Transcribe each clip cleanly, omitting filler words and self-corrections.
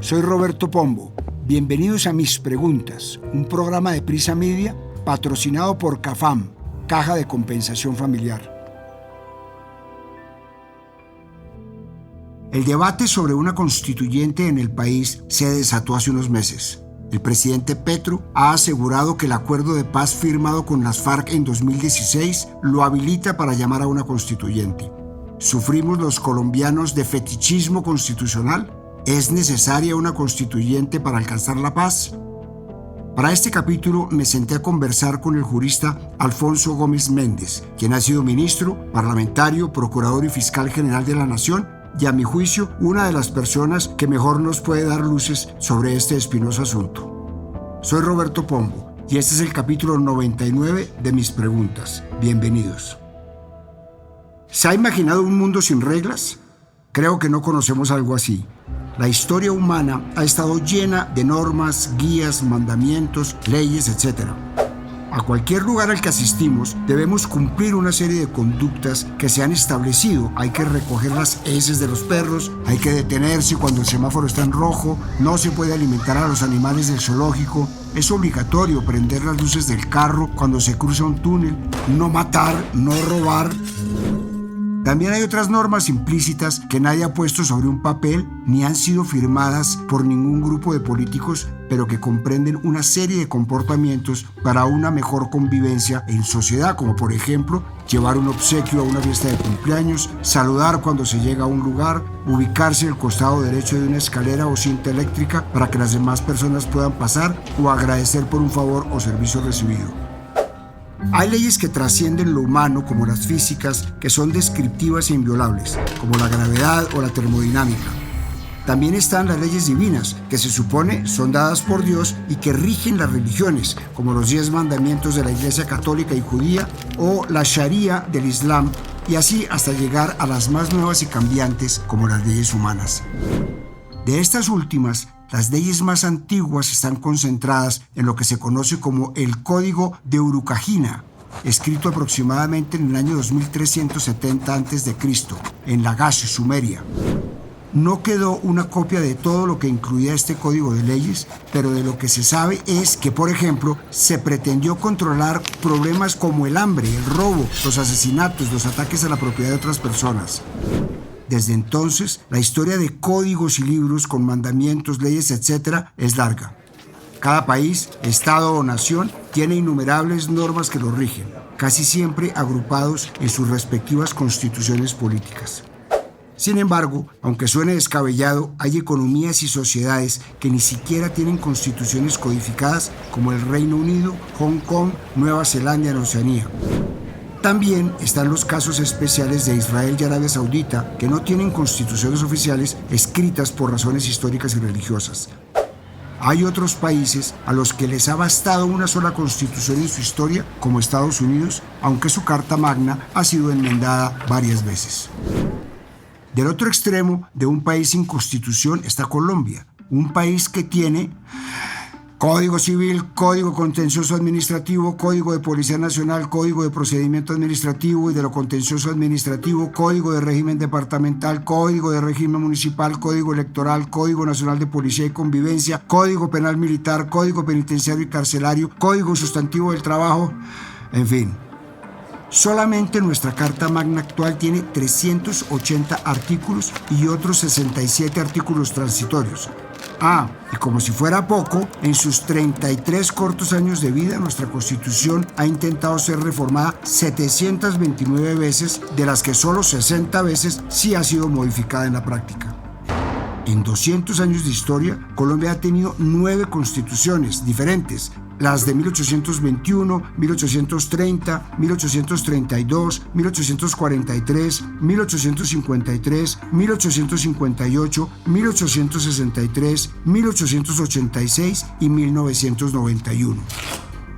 Soy Roberto Pombo. Bienvenidos a Mis Preguntas, un programa de Prisa Media patrocinado por CAFAM, Caja de Compensación Familiar. El debate sobre una constituyente en el país se desató hace unos meses. El presidente Petro ha asegurado que el acuerdo de paz firmado con las FARC en 2016 lo habilita para llamar a una constituyente. ¿Sufrimos los colombianos de fetichismo constitucional? ¿Es necesaria una constituyente para alcanzar la paz? Para este capítulo me senté a conversar con el jurista Alfonso Gómez Méndez, quien ha sido ministro, parlamentario, procurador y fiscal general de la Nación, y a mi juicio, una de las personas que mejor nos puede dar luces sobre este espinoso asunto. Soy Roberto Pombo y este es el capítulo 99 de Mis Preguntas. Bienvenidos. ¿Se ha imaginado un mundo sin reglas? Creo que no conocemos algo así. La historia humana ha estado llena de normas, guías, mandamientos, leyes, etc. A cualquier lugar al que asistimos debemos cumplir una serie de conductas que se han establecido. Hay que recoger las heces de los perros, hay que detenerse cuando el semáforo está en rojo, no se puede alimentar a los animales del zoológico, es obligatorio prender las luces del carro cuando se cruza un túnel, no matar, no robar. También hay otras normas implícitas que nadie ha puesto sobre un papel ni han sido firmadas por ningún grupo de políticos, pero que comprenden una serie de comportamientos para una mejor convivencia en sociedad, como por ejemplo, llevar un obsequio a una fiesta de cumpleaños, saludar cuando se llega a un lugar, ubicarse al costado derecho de una escalera o cinta eléctrica para que las demás personas puedan pasar o agradecer por un favor o servicio recibido. Hay leyes que trascienden lo humano, como las físicas, que son descriptivas e inviolables, como la gravedad o la termodinámica. También están las leyes divinas, que se supone son dadas por Dios y que rigen las religiones, como los 10 mandamientos de la Iglesia Católica y Judía o la Sharia del Islam, y así hasta llegar a las más nuevas y cambiantes, como las leyes humanas. De estas últimas, las leyes más antiguas están concentradas en lo que se conoce como el Código de Urukagina, escrito aproximadamente en el año 2370 a.C., en Lagash, Sumeria. No quedó una copia de todo lo que incluía este código de leyes, pero de lo que se sabe es que, por ejemplo, se pretendió controlar problemas como el hambre, el robo, los asesinatos, los ataques a la propiedad de otras personas. Desde entonces, la historia de códigos y libros con mandamientos, leyes, etc. es larga. Cada país, estado o nación tiene innumerables normas que lo rigen, casi siempre agrupados en sus respectivas constituciones políticas. Sin embargo, aunque suene descabellado, hay economías y sociedades que ni siquiera tienen constituciones codificadas, como el Reino Unido, Hong Kong, Nueva Zelanda y Oceanía. También están los casos especiales de Israel y Arabia Saudita, que no tienen constituciones oficiales escritas por razones históricas y religiosas. Hay otros países a los que les ha bastado una sola constitución en su historia, como Estados Unidos, aunque su Carta Magna ha sido enmendada varias veces. Del otro extremo de un país sin constitución está Colombia, un país que tiene Código Civil, Código Contencioso Administrativo, Código de Policía Nacional, Código de Procedimiento Administrativo y de lo Contencioso Administrativo, Código de Régimen Departamental, Código de Régimen Municipal, Código Electoral, Código Nacional de Policía y Convivencia, Código Penal Militar, Código Penitenciario y Carcelario, Código Sustantivo del Trabajo, en fin. Solamente nuestra Carta Magna actual tiene 380 artículos y otros 67 artículos transitorios. Y como si fuera poco, en sus 33 cortos años de vida, nuestra Constitución ha intentado ser reformada 729 veces, de las que solo 60 veces sí ha sido modificada en la práctica. En 200 años de historia, Colombia ha tenido 9 constituciones diferentes, las de 1821, 1830, 1832, 1843, 1853, 1858, 1863, 1886 y 1991.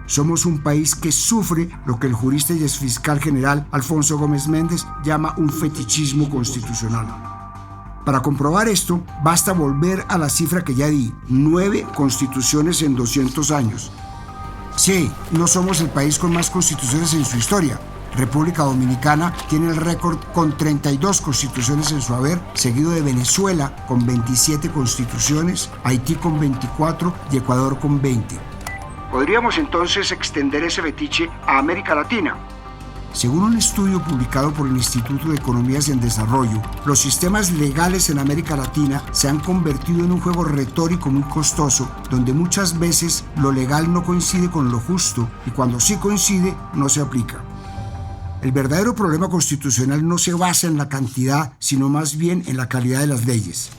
Somos un país que sufre lo que el jurista y exfiscal general Alfonso Gómez Méndez llama un fetichismo constitucional. Para comprobar esto, basta volver a la cifra que ya di, 9 constituciones en 200 años. Sí, no somos el país con más constituciones en su historia. República Dominicana tiene el récord con 32 constituciones en su haber, seguido de Venezuela con 27 constituciones, Haití con 24 y Ecuador con 20. Podríamos entonces extender ese fetiche a América Latina. Según un estudio publicado por el Instituto de Economías en Desarrollo, los sistemas legales en América Latina se han convertido en un juego retórico muy costoso, donde muchas veces lo legal no coincide con lo justo y cuando sí coincide, no se aplica. El verdadero problema constitucional no se basa en la cantidad, sino más bien en la calidad de las leyes.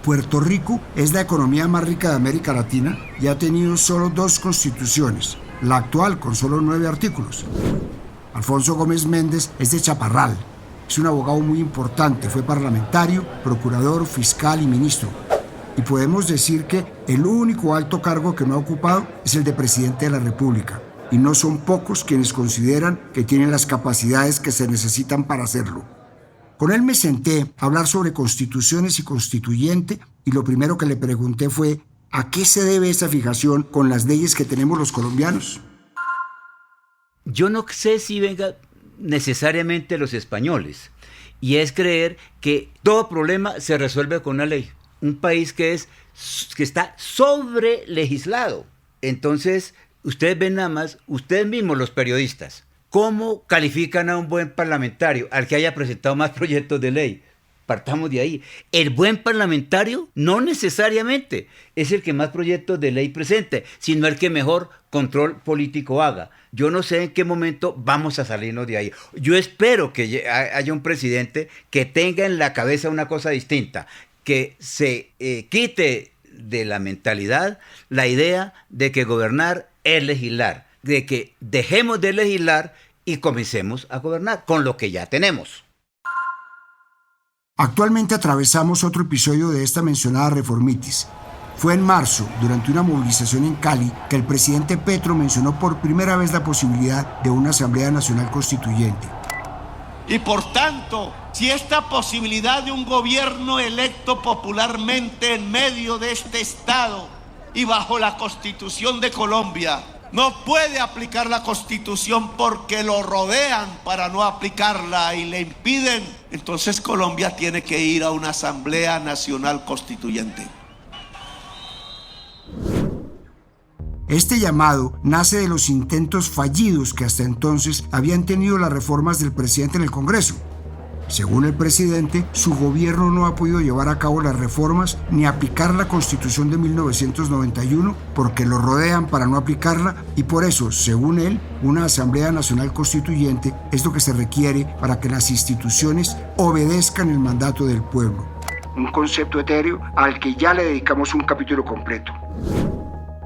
Puerto Rico es la economía más rica de América Latina y ha tenido solo 2 constituciones, la actual con solo 9 artículos. Alfonso Gómez Méndez es de Chaparral. Es un abogado muy importante, fue parlamentario, procurador, fiscal y ministro. Y podemos decir que el único alto cargo que no ha ocupado es el de presidente de la República. Y no son pocos quienes consideran que tienen las capacidades que se necesitan para hacerlo. Con él me senté a hablar sobre constituciones y constituyente y lo primero que le pregunté fue ¿a qué se debe esa fijación con las leyes que tenemos los colombianos? Yo no sé si venga necesariamente los españoles, y es creer que todo problema se resuelve con una ley. Un país que está sobre legislado. Entonces, ustedes ven nada más, ustedes mismos los periodistas, ¿cómo califican a un buen parlamentario? Al que haya presentado más proyectos de ley. Partamos de ahí. El buen parlamentario no necesariamente es el que más proyectos de ley presente, sino el que mejor control político haga. Yo no sé en qué momento vamos a salirnos de ahí. Yo espero que haya un presidente que tenga en la cabeza una cosa distinta, que se quite de la mentalidad la idea de que gobernar es legislar, de que dejemos de legislar y comencemos a gobernar con lo que ya tenemos. Actualmente atravesamos otro episodio de esta mencionada reformitis. Fue en marzo, durante una movilización en Cali, que el presidente Petro mencionó por primera vez la posibilidad de una Asamblea Nacional Constituyente. Y por tanto, si esta posibilidad de un gobierno electo popularmente en medio de este Estado y bajo la Constitución de Colombia, no puede aplicar la Constitución porque lo rodean para no aplicarla y le impiden, entonces Colombia tiene que ir a una Asamblea Nacional Constituyente. Este llamado nace de los intentos fallidos que hasta entonces habían tenido las reformas del presidente en el Congreso. Según el presidente, su gobierno no ha podido llevar a cabo las reformas ni aplicar la Constitución de 1991 porque lo rodean para no aplicarla y por eso, según él, una Asamblea Nacional Constituyente es lo que se requiere para que las instituciones obedezcan el mandato del pueblo. Un concepto etéreo al que ya le dedicamos un capítulo completo.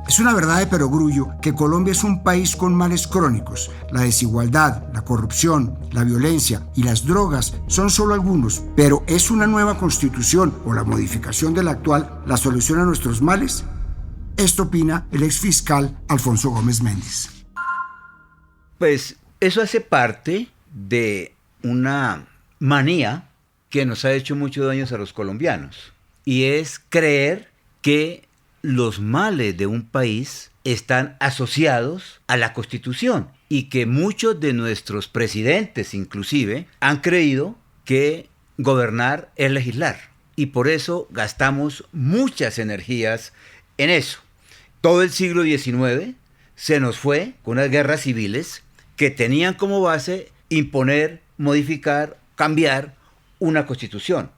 Es una verdad de perogrullo que Colombia es un país con males crónicos. La desigualdad, la corrupción, la violencia y las drogas son solo algunos, pero ¿es una nueva constitución o la modificación de la actual la solución a nuestros males? Esto opina el exfiscal Alfonso Gómez Méndez. Pues eso hace parte de una manía que nos ha hecho mucho daño a los colombianos, y es creer que los males de un país están asociados a la Constitución y que muchos de nuestros presidentes inclusive han creído que gobernar es legislar y por eso gastamos muchas energías en eso. Todo el siglo XIX se nos fue con unas guerras civiles que tenían como base imponer, modificar, cambiar una Constitución.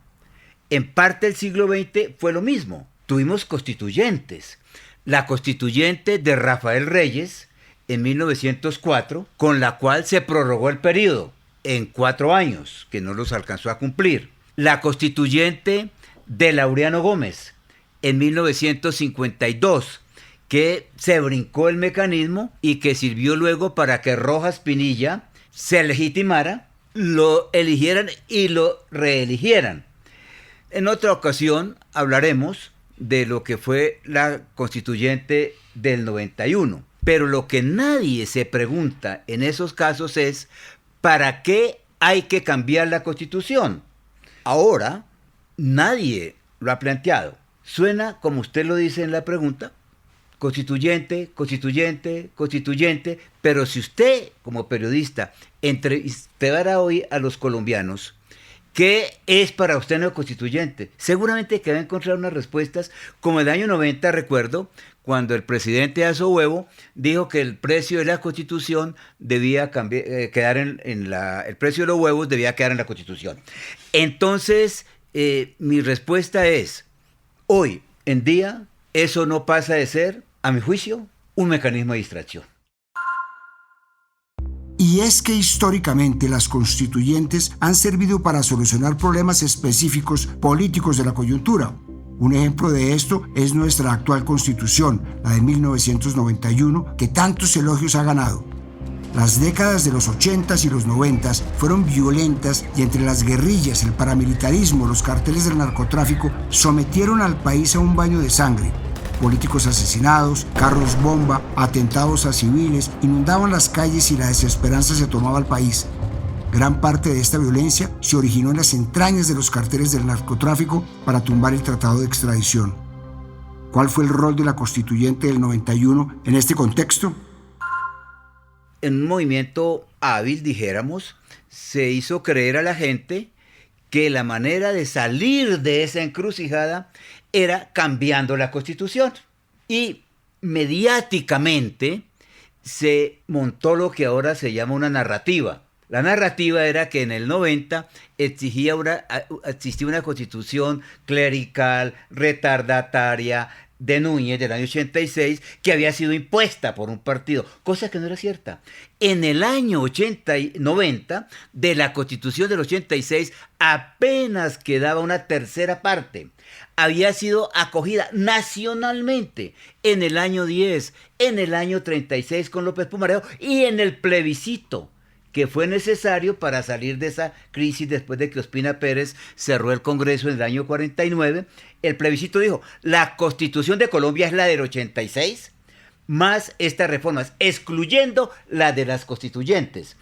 En parte el siglo XX fue lo mismo. Tuvimos constituyentes. La constituyente de Rafael Reyes en 1904, con la cual se prorrogó el periodo en 4 años, que no los alcanzó a cumplir. La constituyente de Laureano Gómez en 1952, que se brincó el mecanismo y que sirvió luego para que Rojas Pinilla se legitimara, lo eligieran y lo reeligieran. En otra ocasión hablaremos de lo que fue la constituyente del 91. Pero lo que nadie se pregunta en esos casos es ¿para qué hay que cambiar la Constitución? Ahora, nadie lo ha planteado. Suena, como usted lo dice en la pregunta, constituyente, constituyente, constituyente, pero si usted, como periodista, entrevistara hoy a los colombianos, ¿qué es para usted no constituyente? Seguramente que va a encontrar unas respuestas, como el año 90, recuerdo, cuando el presidente Azo Huevo dijo que el precio de la Constitución debía quedar el precio de los huevos debía quedar en la Constitución. Entonces, mi respuesta es, hoy en día, eso no pasa de ser, a mi juicio, un mecanismo de distracción. Y es que históricamente las constituyentes han servido para solucionar problemas específicos políticos de la coyuntura. Un ejemplo de esto es nuestra actual constitución, la de 1991, que tantos elogios ha ganado. Las décadas de los 80s y los 90s fueron violentas y entre las guerrillas, el paramilitarismo, los carteles del narcotráfico sometieron al país a un baño de sangre. Políticos asesinados, carros bomba, atentados a civiles, inundaban las calles y la desesperanza se tomaba al país. Gran parte de esta violencia se originó en las entrañas de los carteles del narcotráfico para tumbar el tratado de extradición. ¿Cuál fue el rol de la constituyente del 91 en este contexto? En un movimiento hábil, dijéramos, se hizo creer a la gente que la manera de salir de esa encrucijada era cambiando la Constitución. Y mediáticamente se montó lo que ahora se llama una narrativa. La narrativa era que en el 90 existía una constitución clerical, retardataria, de Núñez del año 86, que había sido impuesta por un partido, cosa que no era cierta. En el año 90, de la Constitución del 86, apenas quedaba una tercera parte. Había sido acogida nacionalmente en el año 10, en el año 36 con López Pumarejo y en el plebiscito que fue necesario para salir de esa crisis después de que Ospina Pérez cerró el Congreso en el año 49. El plebiscito dijo, la Constitución de Colombia es la del 86, más estas reformas, excluyendo la de las constituyentes.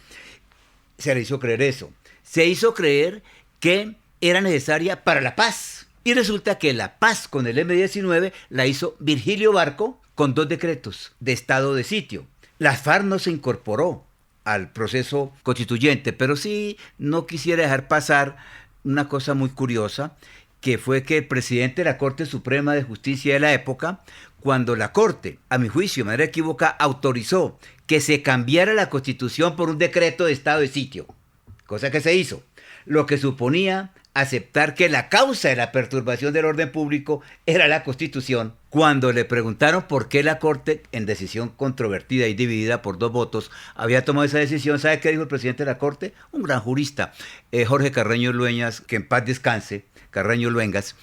Se le hizo creer eso. Se hizo creer que era necesaria para la paz. Y resulta que la paz con el M-19 la hizo Virgilio Barco con 2 decretos de estado de sitio. La FARC no se incorporó al proceso constituyente, pero sí no quisiera dejar pasar una cosa muy curiosa, que fue que el presidente de la Corte Suprema de Justicia de la época, cuando la Corte, a mi juicio, de manera equívoca, autorizó que se cambiara la Constitución por un decreto de estado de sitio, cosa que se hizo, lo que suponía aceptar que la causa de la perturbación del orden público era la Constitución. Cuando le preguntaron por qué la Corte, en decisión controvertida y dividida por 2 votos, había tomado esa decisión, ¿sabe qué dijo el presidente de la Corte? Un gran jurista, Jorge Carreño Lueñas, que en paz descanse, Carreño Luengas,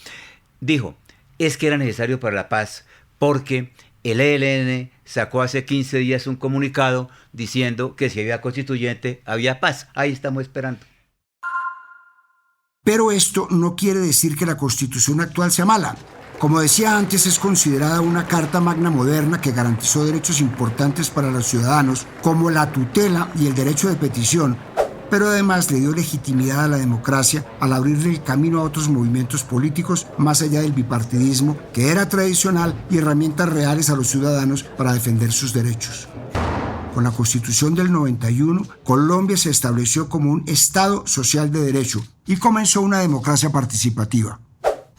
dijo, es que era necesario para la paz, porque el ELN sacó hace 15 días un comunicado diciendo que si había constituyente, había paz. Ahí estamos esperando. Pero esto no quiere decir que la Constitución actual sea mala. Como decía antes, es considerada una carta magna moderna que garantizó derechos importantes para los ciudadanos, como la tutela y el derecho de petición, pero además le dio legitimidad a la democracia al abrirle el camino a otros movimientos políticos más allá del bipartidismo, que era tradicional, y herramientas reales a los ciudadanos para defender sus derechos. Con la Constitución del 91, Colombia se estableció como un Estado social de derecho y comenzó una democracia participativa.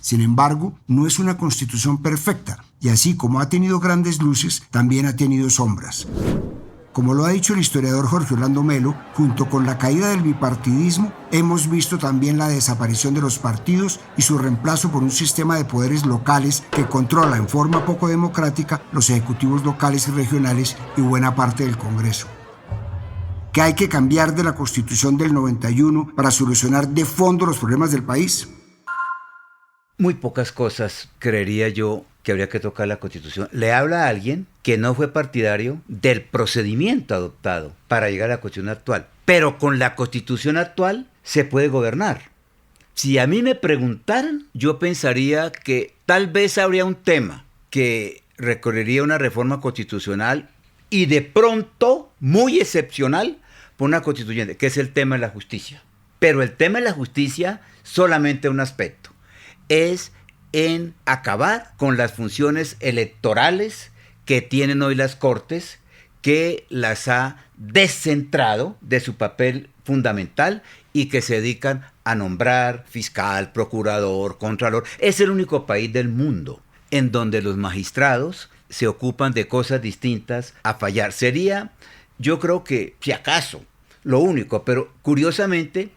Sin embargo, no es una constitución perfecta, y así como ha tenido grandes luces, también ha tenido sombras. Como lo ha dicho el historiador Jorge Orlando Melo, junto con la caída del bipartidismo, hemos visto también la desaparición de los partidos y su reemplazo por un sistema de poderes locales que controla en forma poco democrática los ejecutivos locales y regionales y buena parte del Congreso. ¿Qué hay que cambiar de la Constitución del 91 para solucionar de fondo los problemas del país? Muy pocas cosas, creería yo, que habría que tocar la Constitución. Le habla a alguien que no fue partidario del procedimiento adoptado para llegar a la Constitución actual. Pero con la Constitución actual se puede gobernar. Si a mí me preguntaran, yo pensaría que tal vez habría un tema que recorrería una reforma constitucional y de pronto, muy excepcional, por una constituyente, que es el tema de la justicia. Pero el tema de la justicia, solamente un aspecto, es en acabar con las funciones electorales que tienen hoy las Cortes, que las ha descentrado de su papel fundamental y que se dedican a nombrar fiscal, procurador, contralor. Es el único país del mundo en donde los magistrados se ocupan de cosas distintas a fallar. Sería, yo creo que, si acaso, lo único, pero curiosamente,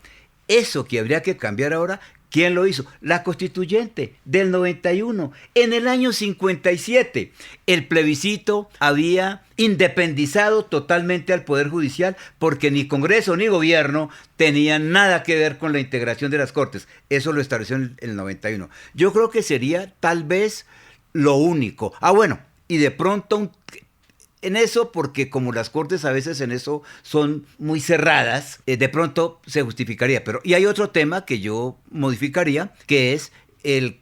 eso que habría que cambiar ahora, ¿quién lo hizo? La Constituyente del 91. En el año 57, el plebiscito había independizado totalmente al Poder Judicial porque ni Congreso ni Gobierno tenían nada que ver con la integración de las Cortes. Eso lo estableció en el 91. Yo creo que sería tal vez lo único. Bueno, y de pronto en eso, porque como las Cortes a veces en eso son muy cerradas, de pronto se justificaría. Y hay otro tema que yo modificaría, que es el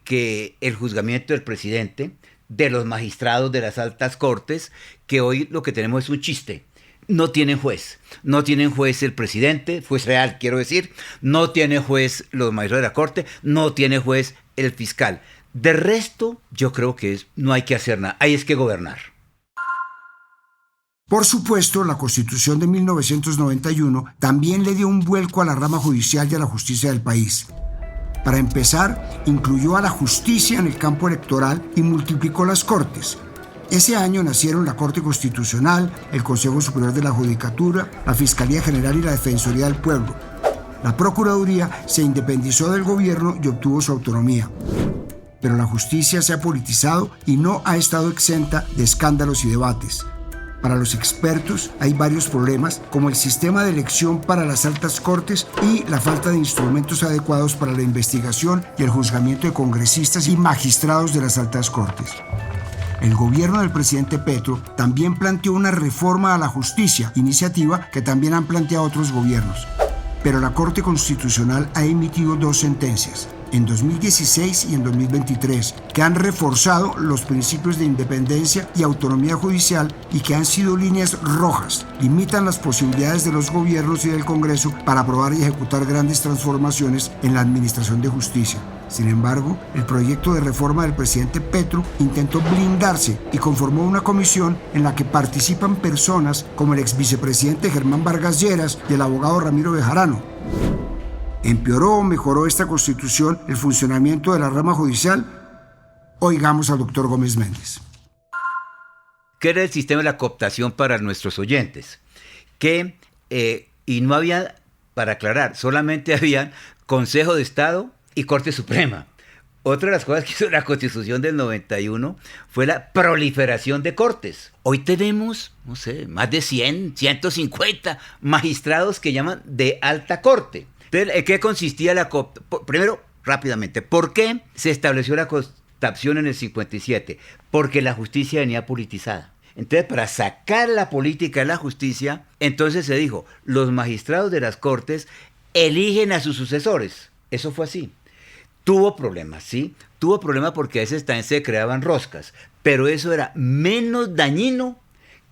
juzgamiento del presidente, de los magistrados de las altas cortes, que hoy lo que tenemos es un chiste. No tienen juez. No tienen juez el presidente, juez real quiero decir, no tiene juez los magistrados de la corte, no tiene juez el fiscal. De resto, yo creo que no hay que hacer nada, hay que gobernar. Por supuesto, la Constitución de 1991 también le dio un vuelco a la rama judicial y a la justicia del país. Para empezar, incluyó a la justicia en el campo electoral y multiplicó las cortes. Ese año nacieron la Corte Constitucional, el Consejo Superior de la Judicatura, la Fiscalía General y la Defensoría del Pueblo. La Procuraduría se independizó del gobierno y obtuvo su autonomía. Pero la justicia se ha politizado y no ha estado exenta de escándalos y debates. Para los expertos hay varios problemas, como el sistema de elección para las altas cortes y la falta de instrumentos adecuados para la investigación y el juzgamiento de congresistas y magistrados de las altas cortes. El gobierno del presidente Petro también planteó una reforma a la justicia, iniciativa que también han planteado otros gobiernos. Pero la Corte Constitucional ha emitido 2 sentencias, en 2016 y en 2023, que han reforzado los principios de independencia y autonomía judicial y que han sido líneas rojas. Limitan las posibilidades de los gobiernos y del Congreso para aprobar y ejecutar grandes transformaciones en la administración de justicia. Sin embargo, el proyecto de reforma del presidente Petro intentó blindarse y conformó una comisión en la que participan personas como el exvicepresidente Germán Vargas Lleras y el abogado Ramiro Bejarano. ¿Empeoró o mejoró esta Constitución el funcionamiento de la rama judicial? Oigamos al doctor Gómez Méndez. ¿Qué era el sistema de la cooptación para nuestros oyentes? Y no había, para aclarar, solamente había Consejo de Estado y Corte Suprema. Otra de las cosas que hizo la Constitución del 91 fue la proliferación de cortes. Hoy tenemos, más de 100, 150 magistrados que llaman de alta corte. Entonces, ¿en qué consistía la cooptación? Primero, rápidamente, ¿por qué se estableció la cooptación en el 57? Porque la justicia venía politizada. Entonces, para sacar la política de la justicia, entonces se dijo, los magistrados de las cortes eligen a sus sucesores. Eso fue así. Tuvo problemas, ¿sí? Tuvo problemas porque a veces también se creaban roscas, pero eso era menos dañino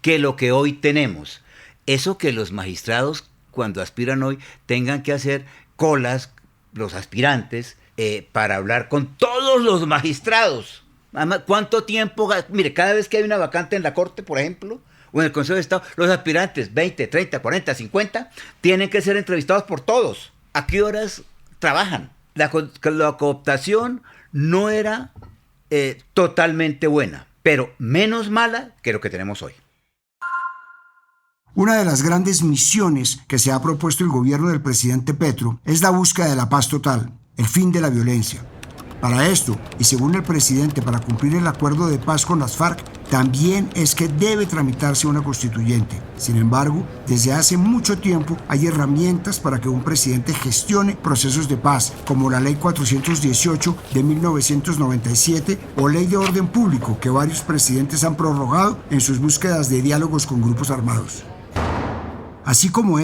que lo que hoy tenemos. Eso que los magistrados, cuando aspiran hoy, tengan que hacer colas, los aspirantes, para hablar con todos los magistrados. Además, ¿cuánto tiempo? Mire, cada vez que hay una vacante en la Corte, por ejemplo, o en el Consejo de Estado, los aspirantes, 20, 30, 40, 50, tienen que ser entrevistados por todos. ¿A qué horas trabajan? La cooptación no era totalmente buena, pero menos mala que lo que tenemos hoy. Una de las grandes misiones que se ha propuesto el gobierno del presidente Petro es la búsqueda de la paz total, el fin de la violencia. Para esto, y según el presidente, para cumplir el acuerdo de paz con las FARC, también es que debe tramitarse una constituyente. Sin embargo, desde hace mucho tiempo hay herramientas para que un presidente gestione procesos de paz, como la Ley 418 de 1997 o Ley de Orden Público, que varios presidentes han prorrogado en sus búsquedas de diálogos con grupos armados. Así como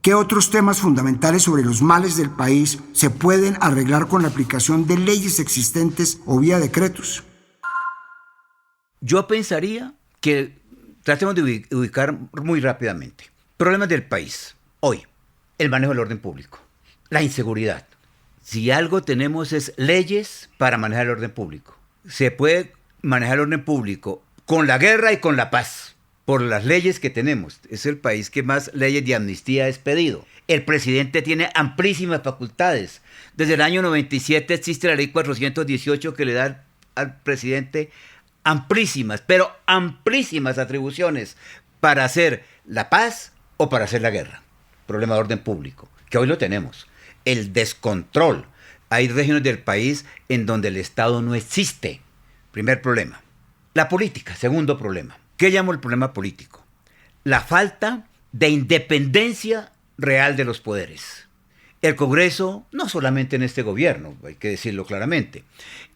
¿qué otros temas fundamentales sobre los males del país se pueden arreglar con la aplicación de leyes existentes o vía decretos? Yo pensaría que tratemos de ubicar muy rápidamente. Problemas del país. Hoy, el manejo del orden público. La inseguridad. Si algo tenemos es leyes para manejar el orden público. Se puede manejar el orden público con la guerra y con la paz, por las leyes que tenemos. Es el país que más leyes de amnistía ha expedido. El presidente tiene amplísimas facultades. Desde el año 97 existe la ley 418 que le da al presidente amplísimas, pero amplísimas atribuciones para hacer la paz o para hacer la guerra. Problema de orden público, que hoy lo tenemos. El descontrol. Hay regiones del país en donde el Estado no existe. Primer problema. La política, segundo problema. ¿Qué llamo el problema político? La falta de independencia real de los poderes. El Congreso, no solamente en este gobierno, hay que decirlo claramente,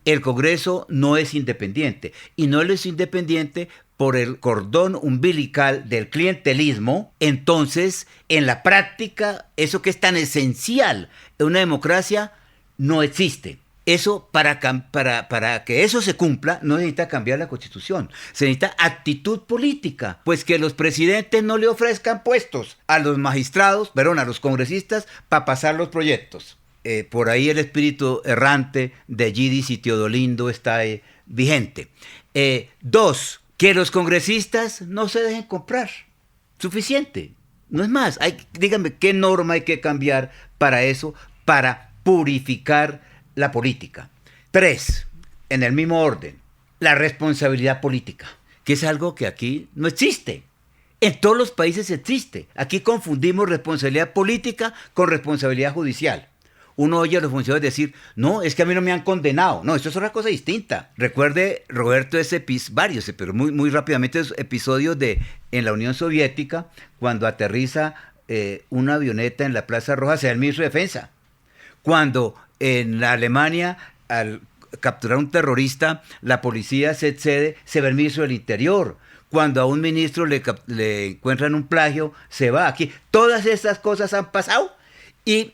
el Congreso no es independiente, y no es independiente por el cordón umbilical del clientelismo. Entonces, en la práctica, eso que es tan esencial en una democracia no existe. Eso, para que eso se cumpla, no necesita cambiar la Constitución. Se necesita actitud política. Pues que los presidentes no le ofrezcan puestos a los magistrados, a los congresistas, para pasar los proyectos. Por ahí el espíritu errante de Yidis y Teodolindo está vigente. 2, que los congresistas no se dejen comprar. Suficiente. No es más. Díganme qué norma hay que cambiar para eso, para purificar la política. 3, en el mismo orden, la responsabilidad política, que es algo que aquí no existe. En todos los países existe. Aquí confundimos responsabilidad política con responsabilidad judicial. Uno oye a los funcionarios decir, no, es que a mí no me han condenado. No, esto es otra cosa distinta. Recuerde, Roberto, varios, pero muy rápidamente, esos episodios en la Unión Soviética, cuando aterriza una avioneta en la Plaza Roja, se da el ministro de Defensa. Cuando en la Alemania, al capturar a un terrorista, la policía se excede, se va el ministro del Interior. Cuando a un ministro le encuentran un plagio, se va. Aquí todas estas cosas han pasado y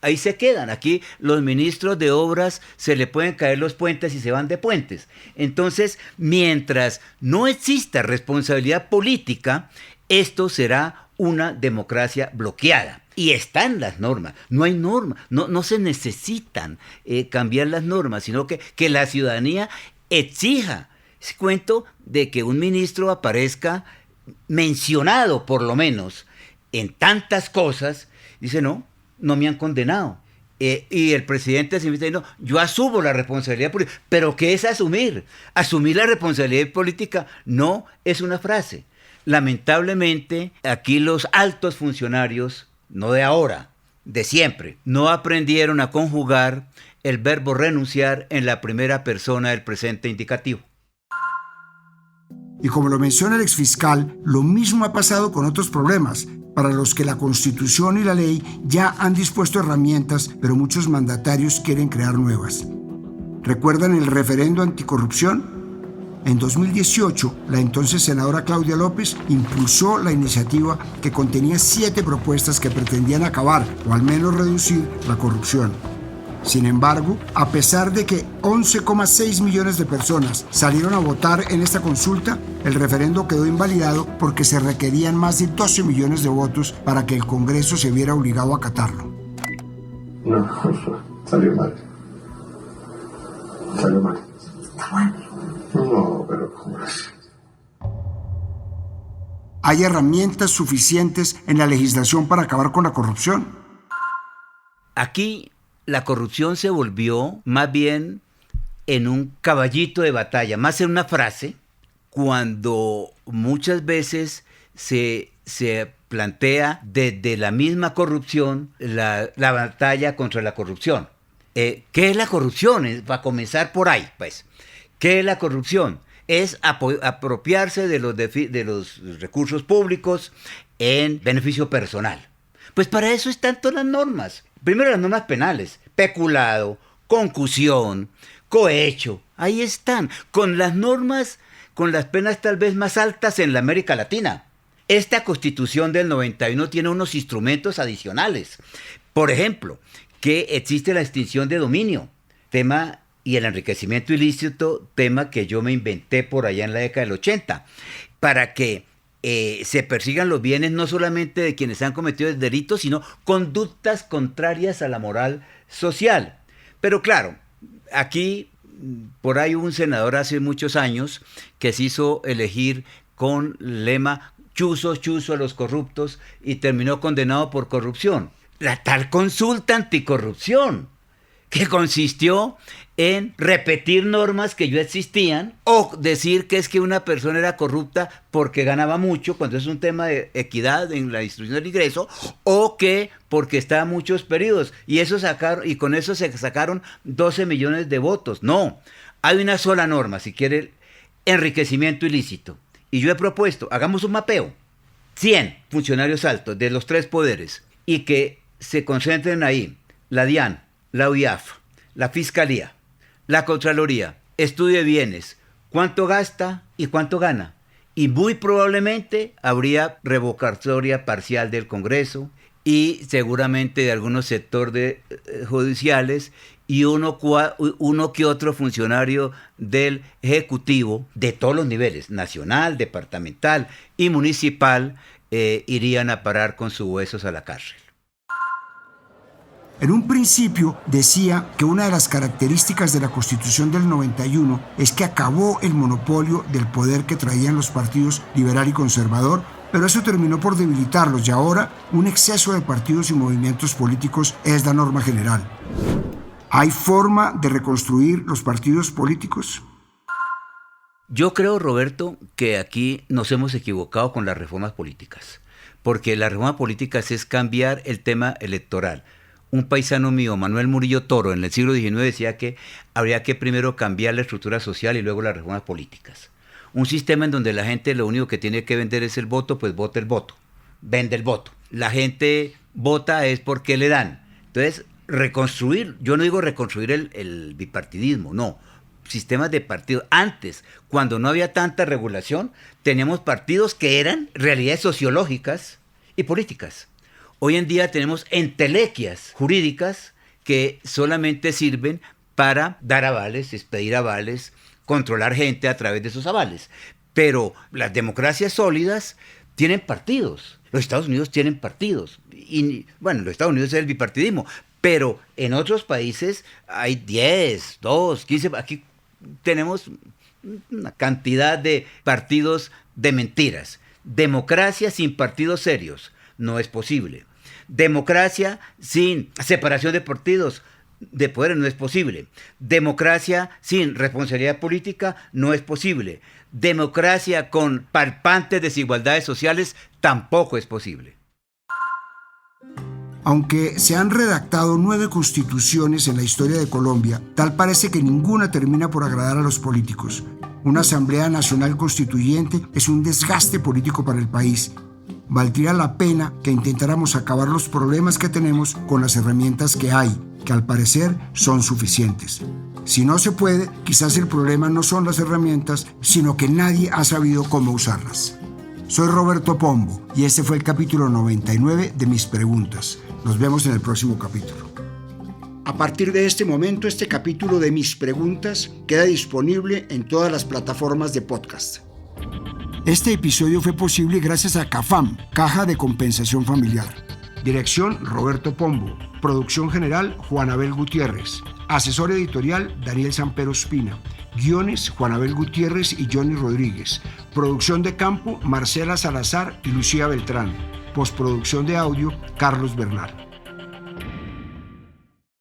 ahí se quedan. Aquí los ministros de obras se le pueden caer los puentes y se van de puentes. Entonces, mientras no exista responsabilidad política, esto será una democracia bloqueada. Y están las normas, no hay normas, no se necesitan cambiar las normas, sino que la ciudadanía exija ese cuento de que un ministro aparezca mencionado por lo menos en tantas cosas, dice no me han condenado. Y el presidente se dice, no, yo asumo la responsabilidad política. ¿Pero qué es asumir? Asumir la responsabilidad política no es una frase. Lamentablemente, aquí los altos funcionarios, no de ahora, de siempre, no aprendieron a conjugar el verbo renunciar en la primera persona del presente indicativo. Y como lo menciona el exfiscal, lo mismo ha pasado con otros problemas, para los que la Constitución y la ley ya han dispuesto herramientas, pero muchos mandatarios quieren crear nuevas. ¿Recuerdan el referendo anticorrupción? En 2018, la entonces senadora Claudia López impulsó la iniciativa que contenía 7 propuestas que pretendían acabar o al menos reducir la corrupción. Sin embargo, a pesar de que 11,6 millones de personas salieron a votar en esta consulta, el referendo quedó invalidado porque se requerían más de 12 millones de votos para que el Congreso se viera obligado a acatarlo. No, salió mal. Salió mal. Está mal. No, pero ¿cómo es? ¿Hay herramientas suficientes en la legislación para acabar con la corrupción? Aquí la corrupción se volvió más bien en un caballito de batalla, más en una frase, cuando muchas veces se plantea desde la misma corrupción la batalla contra la corrupción. ¿Qué es la corrupción? Va a comenzar por ahí, pues. ¿Qué es la corrupción? Es apropiarse de los recursos públicos en beneficio personal. Pues para eso están todas las normas. Primero las normas penales, peculado, concusión, cohecho, ahí están, con las normas, con las penas tal vez más altas en la América Latina. Esta Constitución del 91 tiene unos instrumentos adicionales. Por ejemplo, que existe la extinción de dominio, tema, y el enriquecimiento ilícito, tema que yo me inventé por allá en la década del 80, para que se persigan los bienes no solamente de quienes han cometido el delito, sino conductas contrarias a la moral social. Pero claro, aquí por ahí hubo un senador hace muchos años que se hizo elegir con lema chuzo, chuzo a los corruptos y terminó condenado por corrupción. La tal consulta anticorrupción, que consistió en repetir normas que ya existían o decir que es que una persona era corrupta porque ganaba mucho, cuando es un tema de equidad en la distribución del ingreso, o que porque estaba muchos periodos y con eso se sacaron 12 millones de votos. No, hay una sola norma, si quiere, enriquecimiento ilícito. Y yo he propuesto, hagamos un mapeo, 100 funcionarios altos de los 3 poderes y que se concentren ahí, la DIAN, la UIAF, la Fiscalía, la Contraloría, estudio de bienes, cuánto gasta y cuánto gana. Y muy probablemente habría revocatoria parcial del Congreso y seguramente de algunos sectores judiciales y uno que otro funcionario del Ejecutivo de todos los niveles, nacional, departamental y municipal, irían a parar con sus huesos a la cárcel. En un principio decía que una de las características de la Constitución del 91 es que acabó el monopolio del poder que traían los partidos liberal y conservador, pero eso terminó por debilitarlos y ahora un exceso de partidos y movimientos políticos es la norma general. ¿Hay forma de reconstruir los partidos políticos? Yo creo, Roberto, que aquí nos hemos equivocado con las reformas políticas, porque las reformas políticas es cambiar el tema electoral. Un paisano mío, Manuel Murillo Toro, en el siglo XIX decía que habría que primero cambiar la estructura social y luego las reformas políticas. Un sistema en donde la gente lo único que tiene que vender es el voto, pues vota el voto, vende el voto. La gente vota es porque le dan. Entonces, reconstruir, yo no digo reconstruir el bipartidismo, no. Sistemas de partidos. Antes, cuando no había tanta regulación, teníamos partidos que eran realidades sociológicas y políticas. Hoy en día tenemos entelequias jurídicas que solamente sirven para dar avales, expedir avales, controlar gente a través de esos avales. Pero las democracias sólidas tienen partidos. Los Estados Unidos tienen partidos. Y bueno, los Estados Unidos es el bipartidismo. Pero en otros países hay 10, 2, 15. Aquí tenemos una cantidad de partidos de mentiras. Democracia sin partidos serios no es posible. Democracia sin separación de partidos, de poderes, no es posible. Democracia sin responsabilidad política no es posible. Democracia con palpantes desigualdades sociales tampoco es posible. Aunque se han redactado 9 constituciones en la historia de Colombia, tal parece que ninguna termina por agradar a los políticos. Una Asamblea Nacional Constituyente es un desgaste político para el país. Valdría la pena que intentáramos acabar los problemas que tenemos con las herramientas que hay, que al parecer son suficientes. Si no se puede, quizás el problema no son las herramientas, sino que nadie ha sabido cómo usarlas. Soy Roberto Pombo y este fue el capítulo 99 de Mis Preguntas. Nos vemos en el próximo capítulo. A partir de este momento, este capítulo de Mis Preguntas queda disponible en todas las plataformas de podcast. Este episodio fue posible gracias a CAFAM, Caja de Compensación Familiar. Dirección, Roberto Pombo. Producción general, Juan Abel Gutiérrez. Asesor editorial, Daniel Sampero Espina. Guiones, Juan Abel Gutiérrez y Johnny Rodríguez. Producción de campo, Marcela Salazar y Lucía Beltrán. Postproducción de audio, Carlos Bernal.